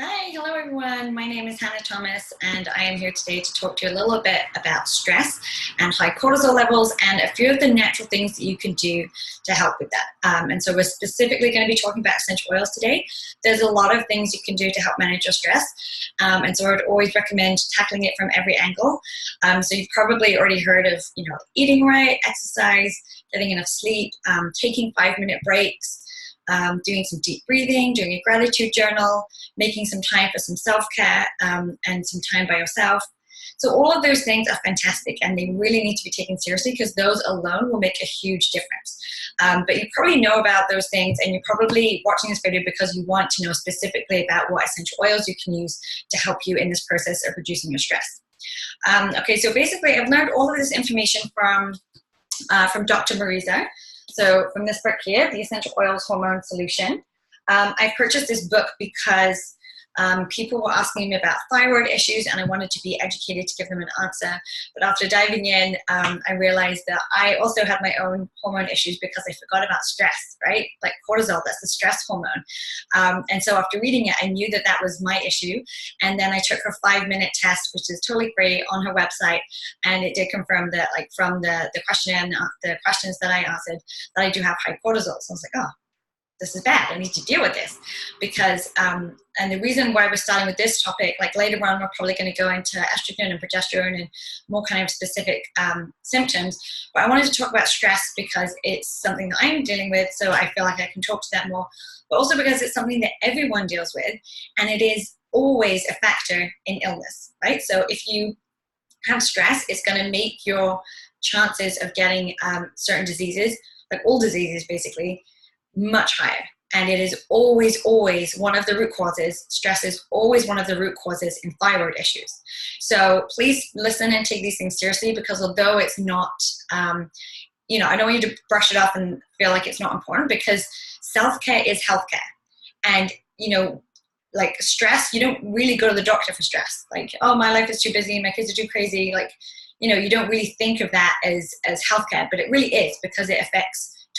Hi, hello everyone. My name is Hannah Thomas and I am here today to talk to you a little bit about stress and high cortisol levels and a few of the natural things that you can do to help with that. And so we're specifically going to be talking about essential oils today. There's a lot of things you can do to help manage your stress. And so I would always recommend tackling it from every angle. So you've probably already heard of, eating right, exercise, getting enough sleep, taking 5-minute breaks, doing some deep breathing, doing a gratitude journal, making some time for some self-care and some time by yourself. So all of those things are fantastic and they really need to be taken seriously because those alone will make a huge difference. But you probably know about those things and you're probably watching this video because you want to know specifically about what essential oils you can use to help you in this process of reducing your stress. Okay, so basically I've learned all of this information from Dr. Mariza. So from this book here, The Essential Oils Hormone Solution. I purchased this book because people were asking me about thyroid issues and I wanted to be educated to give them an answer. But after diving in, I realized that I also had my own hormone issues because I forgot about stress, right? Like cortisol, that's the stress hormone. And so after reading it, I knew that that was my issue. And then I took her 5-minute test, which is totally free on her website. And it did confirm that from the questionnaire, the questions that I answered, that I do have high cortisol. So I was like, oh, this is bad. I need to deal with this because, and the reason why we're starting with this topic, like later on, we're probably going to go into estrogen and progesterone and more kind of specific symptoms. But I wanted to talk about stress because it's something that I'm dealing with. So I feel like I can talk to that more, but also because it's something that everyone deals with. And it is always a factor in illness, right? So if you have stress, it's going to make your chances of getting certain diseases, like all diseases basically, much higher. And it is always one of the root causes. Stress is always one of the root causes in thyroid issues. So please listen and take these things seriously because although it's not, I don't want you to brush it off and feel like it's not important because self-care is healthcare. And, like stress, you don't really go to the doctor for stress. Like, oh, my life is too busy, my kids are too crazy. Like, you don't really think of that as healthcare, but it really is because it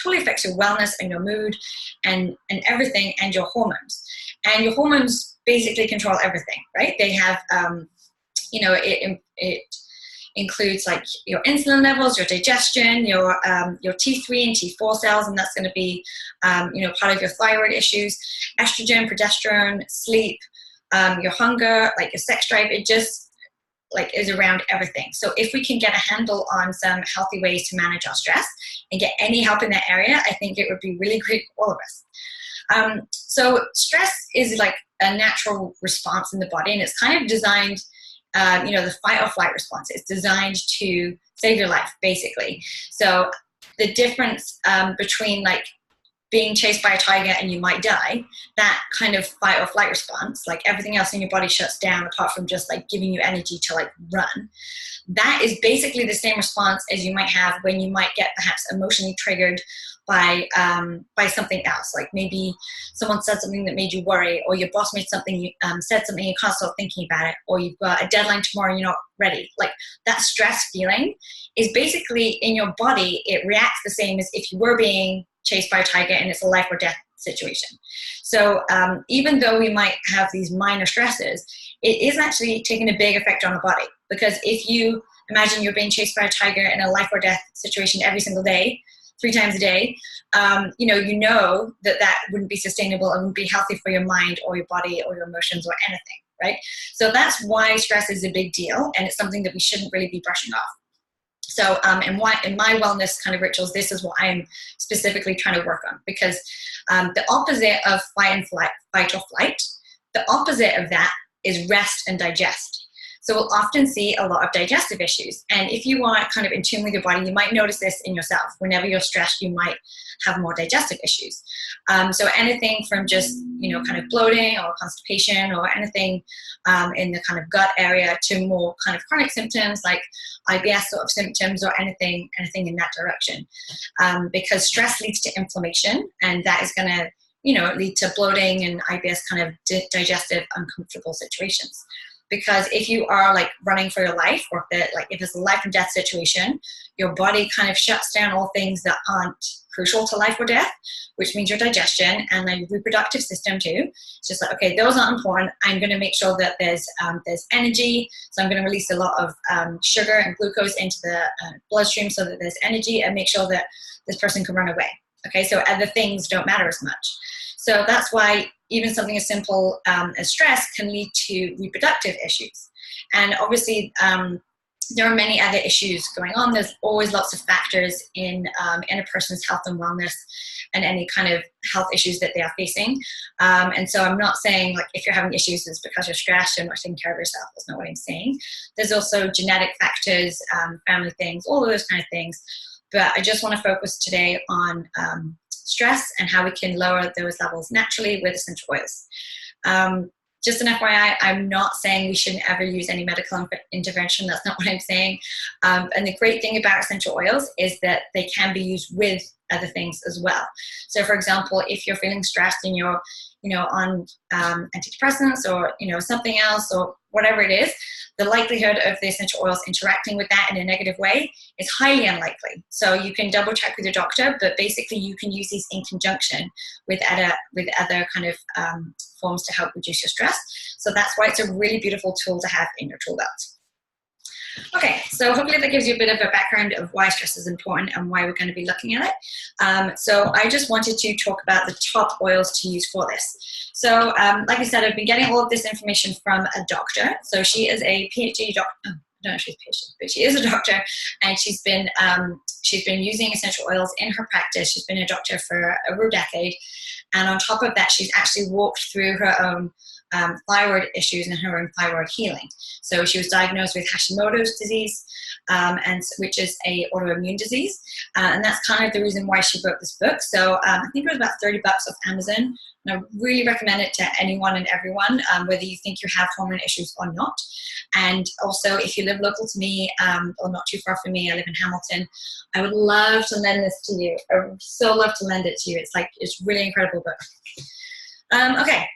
totally affects your wellness and your mood and everything and your hormones. And your hormones basically control everything, right? They have, it includes like your insulin levels, your digestion, your T3 and T4 cells, and that's going to be, part of your thyroid issues, estrogen, progesterone, sleep, your hunger, like your sex drive. It just is around everything. So if we can get a handle on some healthy ways to manage our stress and get any help in that area, I think it would be really great for all of us. So stress is like a natural response in the body and it's kind of designed, the fight or flight response. It's designed to save your life, basically. So the difference between being chased by a tiger and you might die, that kind of fight or flight response, like everything else in your body shuts down apart from just giving you energy to run. That is basically the same response as you might have when you might get perhaps emotionally triggered by something else. Like maybe someone said something that made you worry, or your boss made something, said something, you can't stop thinking about it, or you've got a deadline tomorrow and you're not ready. Like that stress feeling is basically in your body. It reacts the same as if you were being chased by a tiger and it's a life or death situation. So even though we might have these minor stresses, it is actually taking a big effect on our body. Because if you imagine you're being chased by a tiger in a life or death situation every single day, 3 times a day, you know that wouldn't be sustainable and wouldn't be healthy for your mind or your body or your emotions or anything, right? So that's why stress is a big deal and it's something that we shouldn't really be brushing off. So in my wellness kind of rituals, this is what I'm specifically trying to work on because the opposite of fight or flight, the opposite of that is rest and digest. So we'll often see a lot of digestive issues. And if you are kind of in tune with your body, you might notice this in yourself. Whenever you're stressed, you might have more digestive issues. So anything from just, kind of bloating or constipation or anything in the kind of gut area to more kind of chronic symptoms like IBS sort of symptoms or anything in that direction. Because stress leads to inflammation and that is going to, lead to bloating and IBS kind of digestive uncomfortable situations. because if you are like running for your life, or if it's a life and death situation, your body kind of shuts down all things that aren't crucial to life or death, which means your digestion and then your reproductive system too. It's just like, okay, those aren't important. I'm going to make sure that there's energy. So I'm going to release a lot of sugar and glucose into the bloodstream so that there's energy, and make sure that this person can run away. Okay, so other things don't matter as much. So that's why even something as simple as stress can lead to reproductive issues. And obviously, there are many other issues going on. There's always lots of factors in a person's health and wellness and any kind of health issues that they are facing. And so I'm not saying like if you're having issues it's because you're stressed and not taking care of yourself. That's not what I'm saying. There's also genetic factors, family things, all of those kind of things. But I just want to focus today on stress and how we can lower those levels naturally with essential oils. Just an FYI, I'm not saying we shouldn't ever use any medical intervention. That's not what I'm saying. And the great thing about essential oils is that they can be used with other things as well. So for example, if you're feeling stressed and you're, on antidepressants or, something else or whatever it is, the likelihood of the essential oils interacting with that in a negative way is highly unlikely. So you can double check with your doctor, but basically you can use these in conjunction with other kind of forms to help reduce your stress. So that's why it's a really beautiful tool to have in your tool belt. Okay, so hopefully that gives you a bit of a background of why stress is important and why we're going to be looking at it. So I just wanted to talk about the top oils to use for this. So like I said, I've been getting all of this information from a doctor. So she is a PhD doctor. I don't know if she's a patient, but she is a doctor, and she's been using essential oils in her practice. She's been a doctor for over a decade, and on top of that, she's actually walked through her own thyroid issues and her own thyroid healing. So she was diagnosed with Hashimoto's disease, which is a autoimmune disease, and that's kind of the reason why she wrote this book. So I think it was about $30 off Amazon, and I really recommend it to anyone and everyone, whether you think you have hormone issues or not. And also, if you live local to me or not too far from me, I live in Hamilton, I would love to lend this to you. I would so love to lend it to you. It's really incredible book. Okay.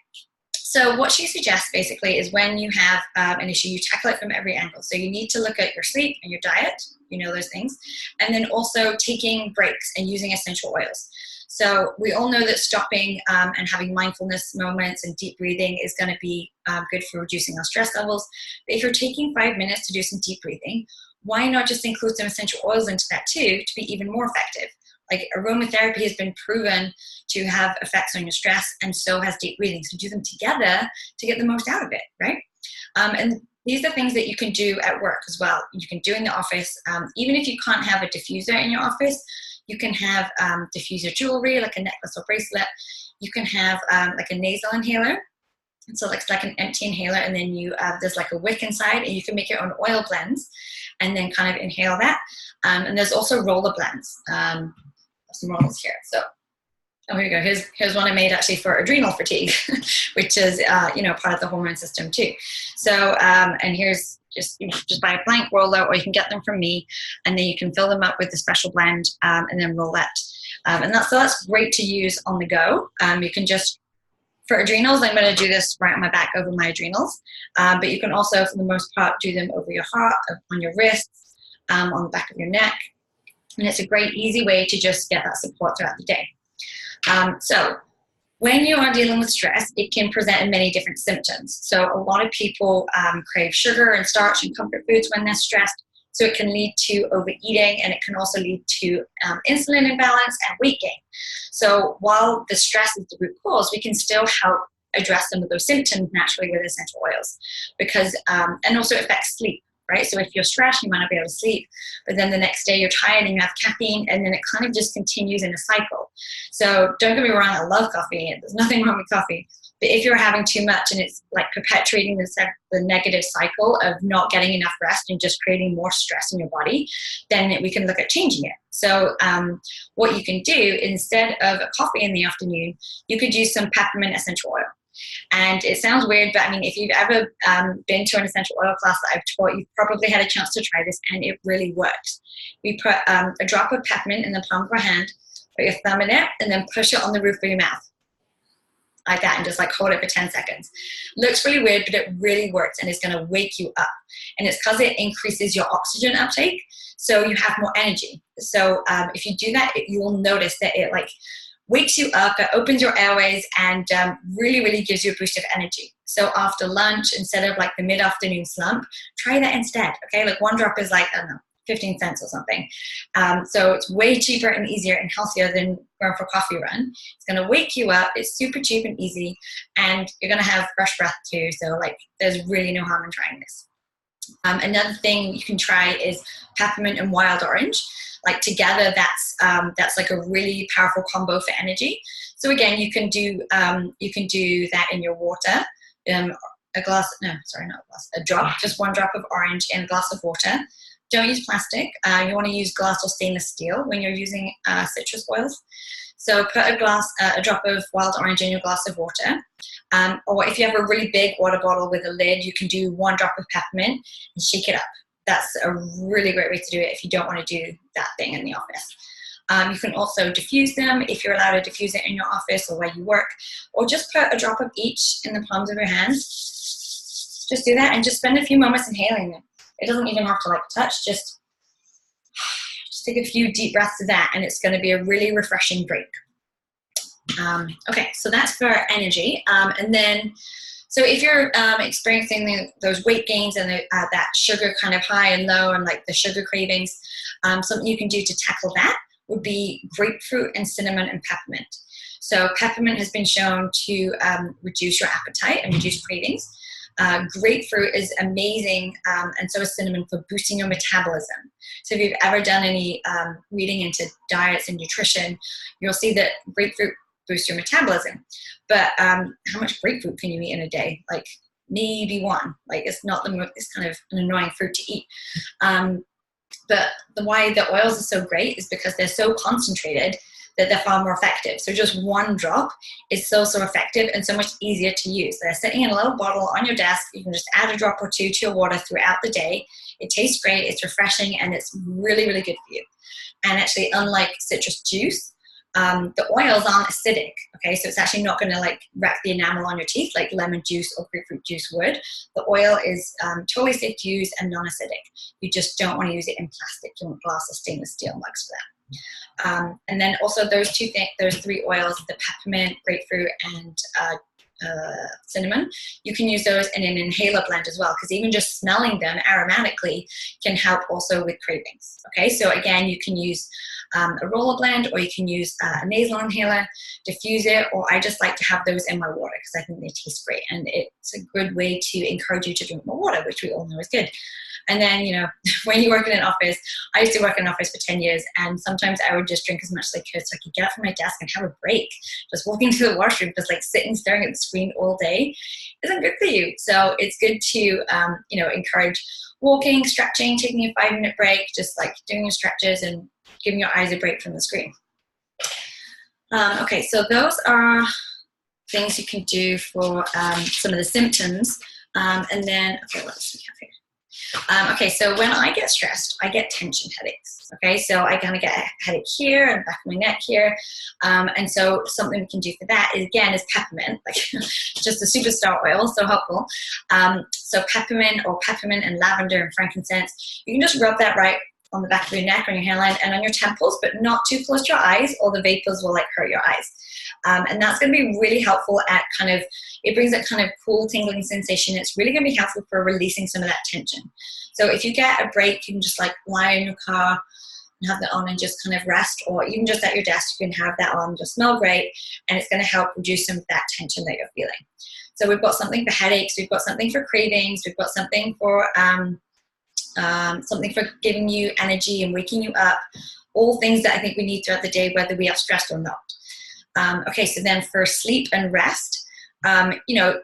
So what she suggests basically is when you have an issue, you tackle it from every angle. So you need to look at your sleep and your diet, those things, and then also taking breaks and using essential oils. So we all know that stopping and having mindfulness moments and deep breathing is going to be good for reducing our stress levels. But if you're taking 5 minutes to do some deep breathing, why not just include some essential oils into that too to be even more effective? Like aromatherapy has been proven to have effects on your stress, and so has deep breathing. So do them together to get the most out of it, right? And these are things that you can do at work as well. You can do in the office. Even if you can't have a diffuser in your office, you can have diffuser jewelry, like a necklace or bracelet. You can have like a nasal inhaler. So it's like an empty inhaler, and then there's like a wick inside, and you can make your own oil blends and then kind of inhale that. And there's also roller blends. Some rollers here. So, here you go. Here's one I made actually for adrenal fatigue, which is part of the hormone system too. So, and here's just buy a blank roller, or you can get them from me, and then you can fill them up with a special blend, and then roll that. And that's great to use on the go. You can just, for adrenals, I'm going to do this right on my back over my adrenals, but you can also, for the most part, do them over your heart, on your wrists, on the back of your neck. And it's a great, easy way to just get that support throughout the day. So when you are dealing with stress, it can present in many different symptoms. So a lot of people crave sugar and starch and comfort foods when they're stressed. So it can lead to overeating, and it can also lead to insulin imbalance and weight gain. So while the stress is the root cause, we can still help address some of those symptoms naturally with essential oils, because and also it affects sleep. Right? So if you're stressed, you might not be able to sleep, but then the next day you're tired and you have caffeine, and then it kind of just continues in a cycle. So don't get me wrong, I love coffee. There's nothing wrong with coffee. But if you're having too much and it's like perpetuating the negative cycle of not getting enough rest and just creating more stress in your body, then we can look at changing it. So what you can do, instead of a coffee in the afternoon, you could use some peppermint essential oil. And it sounds weird, but I mean, if you've ever been to an essential oil class that I've taught, you've probably had a chance to try this, and it really works. We put a drop of peppermint in the palm of our hand, put your thumb in it, and then push it on the roof of your mouth. like that and just like hold it for 10 seconds. Looks really weird, but it really works and it's going to wake you up. And it's because it increases your oxygen uptake, so you have more energy. So if you do that, you will notice that it like wakes you up, it opens your airways, and really, really gives you a boost of energy. So after lunch, instead of like the mid-afternoon slump, try that instead, okay? Like 1 drop is like, I don't know, 15 cents or something. So it's way cheaper and easier and healthier than going for a coffee run. It's gonna wake you up, it's super cheap and easy, and you're gonna have fresh breath too. So like there's really no harm in trying this. Another thing you can try is peppermint and wild orange. Like together, that's like a really powerful combo for energy. So again, you can do that in your water. A glass, no, sorry, not a glass, a drop, just 1 drop of orange in a glass of water. Don't use plastic. You want to use glass or stainless steel when you're using citrus oils. So put a drop of wild orange in your glass of water. Or if you have a really big water bottle with a lid, you can do 1 drop of peppermint and shake it up. That's a really great way to do it if you don't want to do that thing in the office. You can also diffuse them if you're allowed to diffuse it in your office or where you work, or just put a drop of each in the palms of your hands. Just do that and just spend a few moments inhaling it. It doesn't even have to like touch, just take a few deep breaths of that, and it's going to be a really refreshing break. Okay, so that's for energy. And then, so if you're experiencing those weight gains and that sugar kind of high and low and like the sugar cravings, something you can do to tackle that would be grapefruit and cinnamon and peppermint. So peppermint has been shown to reduce your appetite and reduce cravings. Grapefruit is amazing, and so is cinnamon, for boosting your metabolism. So if you've ever done any reading into diets and nutrition, you'll see that grapefruit boosts your metabolism. But how much grapefruit can you eat in a day? Like maybe 1. Like it's not it's kind of an annoying fruit to eat. But why the oils are so great is because they're so concentrated that they're far more effective. So just 1 drop is so effective and so much easier to use. They're sitting in a little bottle on your desk. You can just add a drop or 2 to your water throughout the day. It tastes great, it's refreshing, and it's really, really good for you. And actually, unlike citrus juice, the oils aren't acidic, okay? So it's actually not gonna like wreck the enamel on your teeth like lemon juice or grapefruit juice would. The oil is totally safe to use and non-acidic. You just don't wanna use it in plastic. You want glass or stainless steel mugs for that. And then also those 3 oils, the peppermint, grapefruit, and cinnamon, you can use those in an inhaler blend as well, because even just smelling them aromatically can help also with cravings. Okay, so again, you can use a roller blend, or you can use a nasal inhaler, diffuse it, or I just like to have those in my water because I think they taste great, and it's a good way to encourage you to drink more water, which we all know is good. And then, you know, when you work in an office, I used to work in an office for 10 years, and sometimes I would just drink as much as I could so I could get up from my desk and have a break. Just walking to the washroom, just like sitting, staring at the screen all day isn't good for you. So it's good to, you know, encourage walking, stretching, taking a 5-minute break, just like doing your stretches and giving your eyes a break from the screen. Okay, so those are things you can do for some of the symptoms. And then, okay, let's see here. Okay, so when I get stressed, I get tension headaches. Okay, so I kind of get a headache here and back of my neck here. And so something we can do for that is peppermint, like just a superstar oil, so helpful. So peppermint and lavender and frankincense, you can just rub that right on the back of your neck, on your hairline, and on your temples, but not too close to your eyes, or the vapors will like hurt your eyes. And that's going to be really helpful at it brings that kind of cool tingling sensation. It's really going to be helpful for releasing some of that tension. So if you get a break, you can just like lie in your car and have that on and just kind of rest, or even just at your desk, you can have that on, just smell great, and it's going to help reduce some of that tension that you're feeling. So we've got something for headaches, we've got something for cravings, we've got something for giving you energy and waking you up, all things that I think we need throughout the day, whether we are stressed or not. Okay, so then for sleep and rest, you know,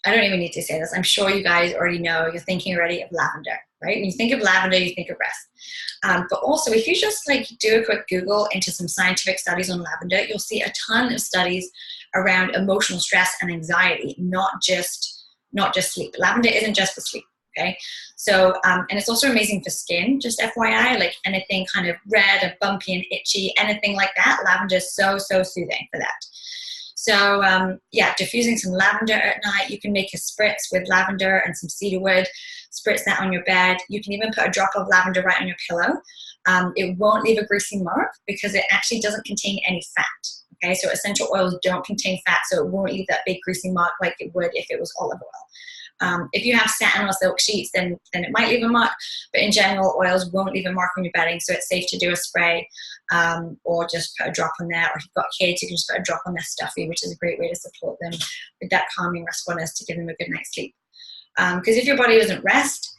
I don't even need to say this. I'm sure you guys already know, you're thinking already of lavender, right? When you think of lavender, you think of rest. But also, if you just like do a quick Google into some scientific studies on lavender, you'll see a ton of studies around emotional stress and anxiety, not just sleep. Lavender isn't just for sleep. Okay, so and it's also amazing for skin, just FYI, like anything kind of red and bumpy and itchy, anything like that, lavender is so soothing for that. So yeah, diffusing some lavender at night. You can make a spritz with lavender and some cedarwood, spritz that on your bed. You can even put a drop of lavender right on your pillow. It won't leave a greasy mark because it actually doesn't contain any fat. Okay, so essential oils don't contain fat, so it won't leave that big greasy mark like it would if it was olive oil. If you have satin or silk sheets, then it might leave a mark, but in general, oils won't leave a mark on your bedding, so it's safe to do a spray or just put a drop on there. Or if you've got kids, you can just put a drop on their stuffy, which is a great way to support them with that calming restfulness to give them a good night's sleep. Because if your body doesn't rest,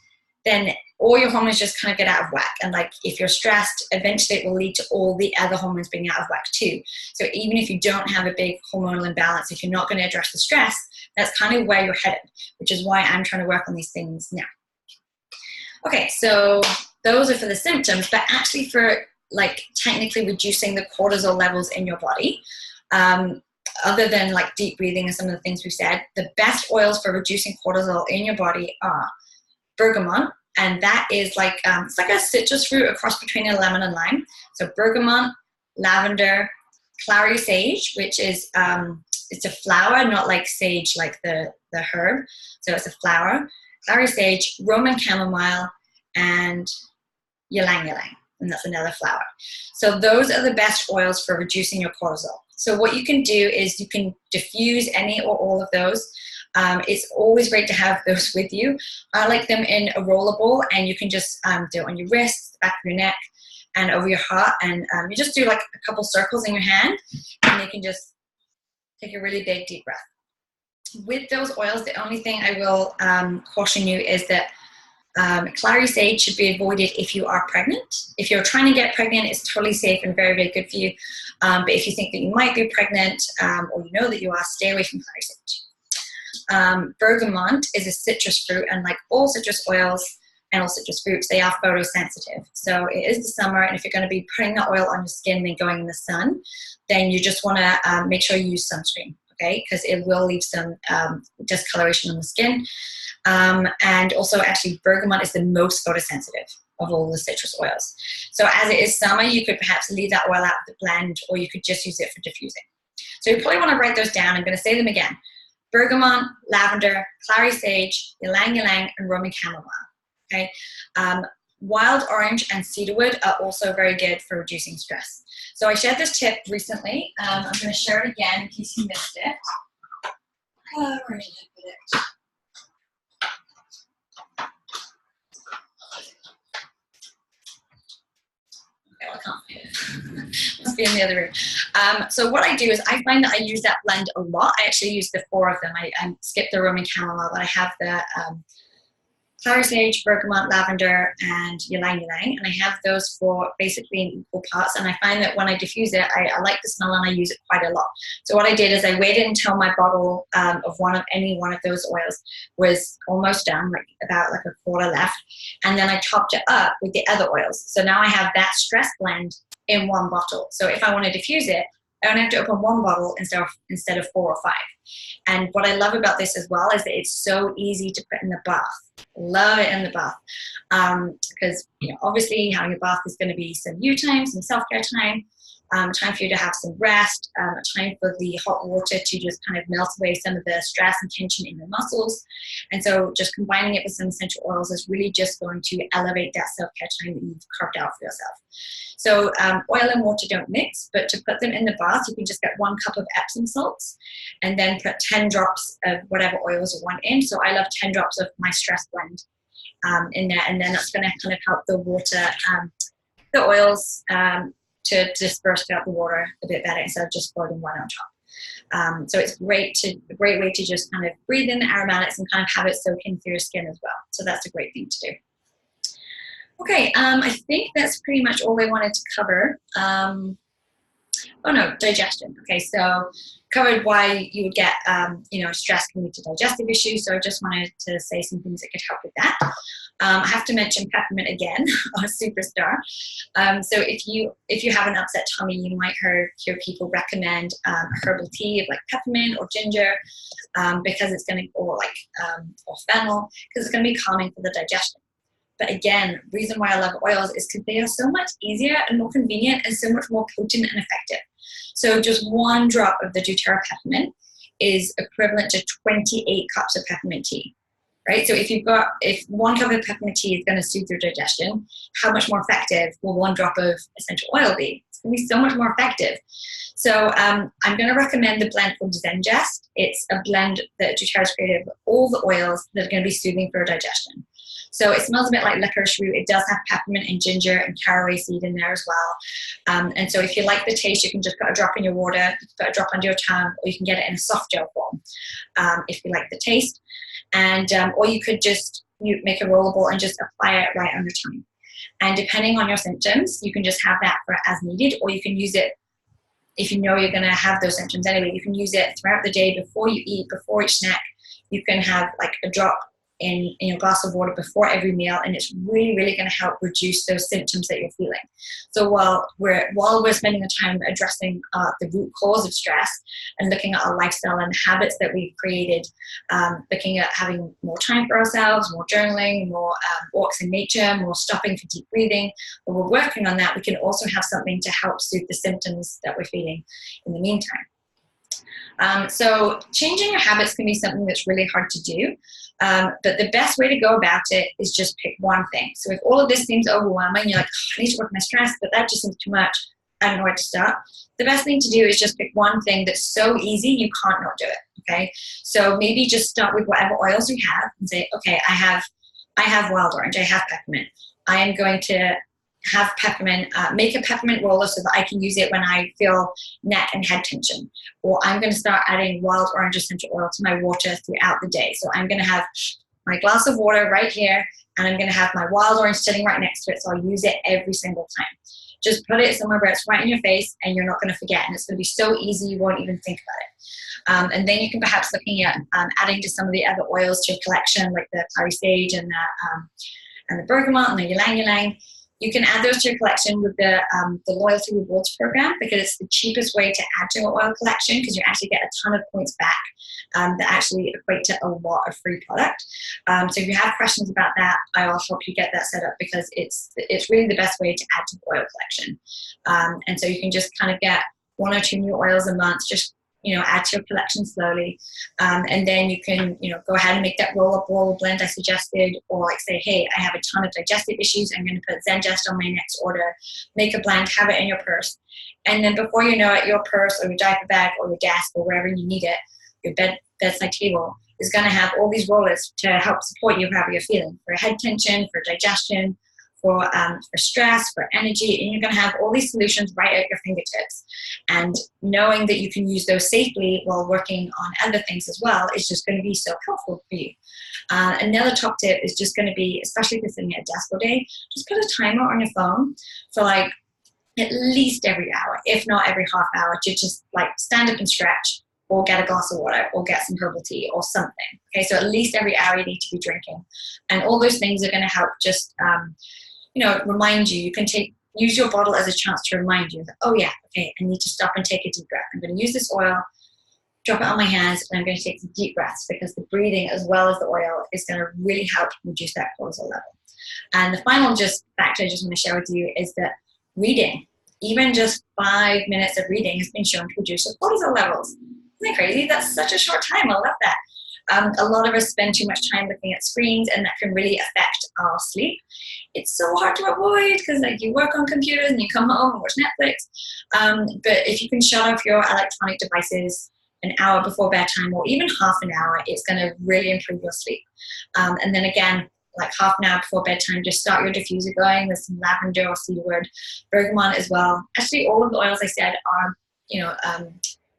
then all your hormones just kind of get out of whack. And like if you're stressed, eventually it will lead to all the other hormones being out of whack too. So even if you don't have a big hormonal imbalance, if you're not going to address the stress, that's kind of where you're headed, which is why I'm trying to work on these things now. Okay, so those are for the symptoms, but actually for like technically reducing the cortisol levels in your body, other than like deep breathing and some of the things we've said, the best oils for reducing cortisol in your body are bergamot, and that is like it's like a citrus fruit, a cross between a lemon and lime. So bergamot, lavender, clary sage, which is it's a flower, not like sage like the herb. So it's a flower. Clary sage, Roman chamomile, and ylang ylang, and that's another flower. So those are the best oils for reducing your cortisol. So what you can do is you can diffuse any or all of those. It's always great to have those with you. I like them in a roller ball, and you can just do it on your wrists, the back of your neck, and over your heart. And you just do like a couple circles in your hand, and you can just take a really big, deep breath. With those oils, the only thing I will caution you is that clary sage should be avoided if you are pregnant. If you're trying to get pregnant, it's totally safe and very, very good for you. But if you think that you might be pregnant or you know that you are, stay away from clary sage. Bergamot is a citrus fruit, and like all citrus oils and all citrus fruits, they are photosensitive. So it is the summer, and if you're going to be putting the oil on your skin and then going in the sun, then you just want to make sure you use sunscreen, okay? Because it will leave some discoloration on the skin. And also, actually, bergamot is the most photosensitive of all the citrus oils. So as it is summer, you could perhaps leave that oil out of the blend, or you could just use it for diffusing. So you probably want to write those down. I'm going to say them again. Bergamot, lavender, clary sage, ylang ylang, and Roman chamomile. Okay, wild orange and cedarwood are also very good for reducing stress. So I shared this tip recently. I'm going to share it again in case you missed it. Where did I put it? Okay, well, I can't find it. Must be in the other room. So what I do is I find that I use that blend a lot. I actually use the 4 of them. I skipped the Roman chamomile, but I have the clary sage, bergamot, lavender, and ylang ylang, and I have those for basically in equal parts. And I find that when I diffuse it, I like the smell and I use it quite a lot. So what I did is I waited until my bottle of any one of those oils was almost done, like about like a quarter left, and then I topped it up with the other oils. So now I have that stress blend in one bottle. So if I want to diffuse it, I only have to open one bottle instead of 4 or 5. And what I love about this as well is that it's so easy to put in the bath. Love it in the bath. Because, you know, obviously having a bath is going to be some you time, some self-care time, time for you to have some rest, time for the hot water to just kind of melt away some of the stress and tension in your muscles. And so just combining it with some essential oils is really just going to elevate that self-care time that you've carved out for yourself. So oil and water don't mix, but to put them in the bath, you can just get 1 cup of Epsom salts and then put 10 drops of whatever oils you want in. So I love 10 drops of my stress blend in there, and then that's going to kind of help the water, the oils to disperse out the water a bit better instead of just floating one on top. So it's a great way to just kind of breathe in the aromatics and kind of have it soak into your skin as well. So that's a great thing to do. Okay, I think that's pretty much all I wanted to cover. Oh no, digestion. Okay, so covered why you would get, stress can lead to digestive issues. So I just wanted to say some things that could help with that. I have to mention peppermint again, a superstar. So if you have an upset tummy, you might hear people recommend herbal tea of like peppermint or ginger because it's going to, or fennel, because it's going to be calming for the digestion. But again, reason why I love oils is because they are so much easier and more convenient and so much more potent and effective. So just one drop of the doTERRA peppermint is equivalent to 28 cups of peppermint tea, right? So if 1 cup of peppermint tea is going to soothe your digestion, how much more effective will 1 drop of essential oil be? It's going to be so much more effective. So I'm going to recommend the blend called Zengest. It's a blend that doTERRA has created with all the oils that are going to be soothing for digestion. So it smells a bit like licorice root. It does have peppermint and ginger and caraway seed in there as well. And so if you like the taste, you can just put a drop in your water, put a drop under your tongue, or you can get it in a soft gel form if you like the taste. And or you could just make a rollable and just apply it right on your tongue. And depending on your symptoms, you can just have that for as needed, or you can use it if you know you're going to have those symptoms anyway. You can use it throughout the day before you eat, before each snack. You can have like a drop in your glass of water before every meal, and it's really, really going to help reduce those symptoms that you're feeling. So while we're spending the time addressing the root cause of stress and looking at our lifestyle and habits that we've created, looking at having more time for ourselves, more journaling, more walks in nature, more stopping for deep breathing, while we're working on that, we can also have something to help soothe the symptoms that we're feeling in the meantime. So changing your habits can be something that's really hard to do. But the best way to go about it is just pick one thing. So if all of this seems overwhelming, you're like, oh, I need to work my stress, but that just seems too much, I don't know where to start. The best thing to do is just pick one thing that's so easy you can't not do it, okay? So maybe just start with whatever oils you have and say, okay, I have wild orange, I have peppermint. I am going to have peppermint, make a peppermint roller so that I can use it when I feel neck and head tension. Or I'm going to start adding wild orange essential oil to my water throughout the day. So I'm going to have my glass of water right here, and I'm going to have my wild orange sitting right next to it, so I'll use it every single time. Just put it somewhere where it's right in your face and you're not going to forget, and it's going to be so easy you won't even think about it. And then you can perhaps looking at adding to some of the other oils to your collection, like the clary sage and the bergamot and the ylang ylang. You can add those to your collection with the loyalty rewards program, because it's the cheapest way to add to your oil collection, because you actually get a ton of points back that actually equate to a lot of free product. So if you have questions about that, I will help you get that set up, because it's really the best way to add to the oil collection. And so you can just kind of get 1 or 2 new oils a month, just add to your collection slowly. And then you can, go ahead and make that roll-up oil blend I suggested, or like say, hey, I have a ton of digestive issues, I'm going to put Zengest on my next order, make a blend, have it in your purse. And then before you know it, your purse or your diaper bag or your desk or wherever you need it, your bedside table is going to have all these rollers to help support you however you're feeling, for head tension, for digestion, for stress, for energy, and you're going to have all these solutions right at your fingertips. And knowing that you can use those safely while working on other things as well is just going to be so helpful for you. Another top tip is just going to be, especially if you're sitting at a desk all day, just put a timer on your phone for like at least every hour, if not every half hour, to just like stand up and stretch, or get a glass of water, or get some herbal tea or something. Okay, so at least every hour you need to be drinking. And all those things are going to help just remind you. You can use your bottle as a chance to remind you that, oh yeah, okay, I need to stop and take a deep breath. I'm going to use this oil, drop it on my hands, and I'm going to take some deep breaths, because the breathing as well as the oil is going to really help reduce that cortisol level. And the final fact I just want to share with you is that reading, even just 5 minutes of reading, has been shown to reduce your cortisol levels. Isn't that crazy? That's such a short time. I love that. A lot of us spend too much time looking at screens, and that can really affect our sleep. It's so hard to avoid, because you work on computers and you come home and watch Netflix. But if you can shut off your electronic devices an hour before bedtime, or even half an hour, it's going to really improve your sleep. And then again, like half an hour before bedtime, just start your diffuser going with some lavender or cedarwood, bergamot as well. Actually, all of the oils I said are,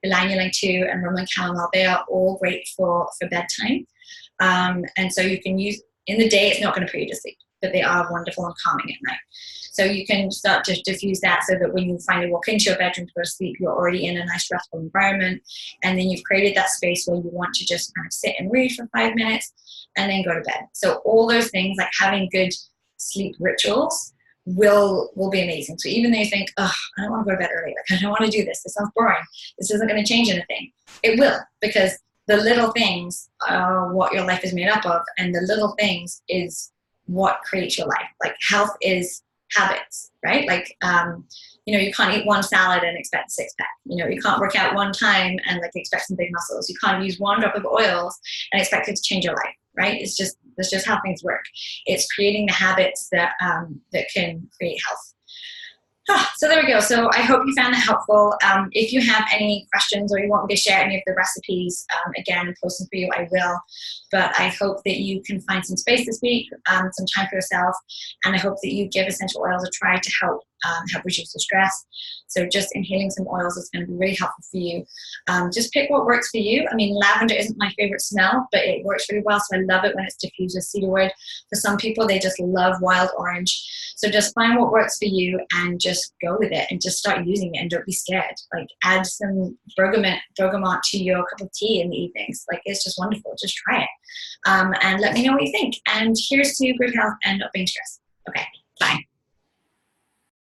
ylang ylang too, and rum and chamomile. They are all great for bedtime. And so you can use, in the day, it's not going to put you to sleep, but they are wonderful and calming at night. So you can start to diffuse that, so that when you finally walk into your bedroom to go to sleep, you're already in a nice restful environment. And then you've created that space where you want to just kind of sit and read for 5 minutes and then go to bed. So all those things, like having good sleep rituals, will be amazing. So even though you think, oh, I don't want to go to bed early, like I don't want to do this sounds boring, this isn't going to change anything, it will, because the little things are what your life is made up of, and the little things is what creates your life. Like health is habits, right? Like, you know, you can't eat one salad and expect a six pack. You know, you can't work out one time and like expect some big muscles. You can't use one drop of oils and expect it to change your life, right? That's just how things work. It's creating the habits that that can create health. So there we go. So I hope you found that helpful. If you have any questions or you want me to share any of the recipes, again, post them for you, I will. But I hope that you can find some space this week, some time for yourself, and I hope that you give essential oils a try to help reduce the stress. So just inhaling some oils is going to be really helpful for you. Just pick what works for you. I mean, lavender isn't my favorite smell, but it works really well. So I love it when it's diffused with cedarwood. For some people, they just love wild orange. So just find what works for you and just go with it and just start using it and don't be scared. Like add some bergamot to your cup of tea in the evenings. Like it's just wonderful. Just try it. And let me know what you think. And here's to good health and not being stressed. Okay, bye.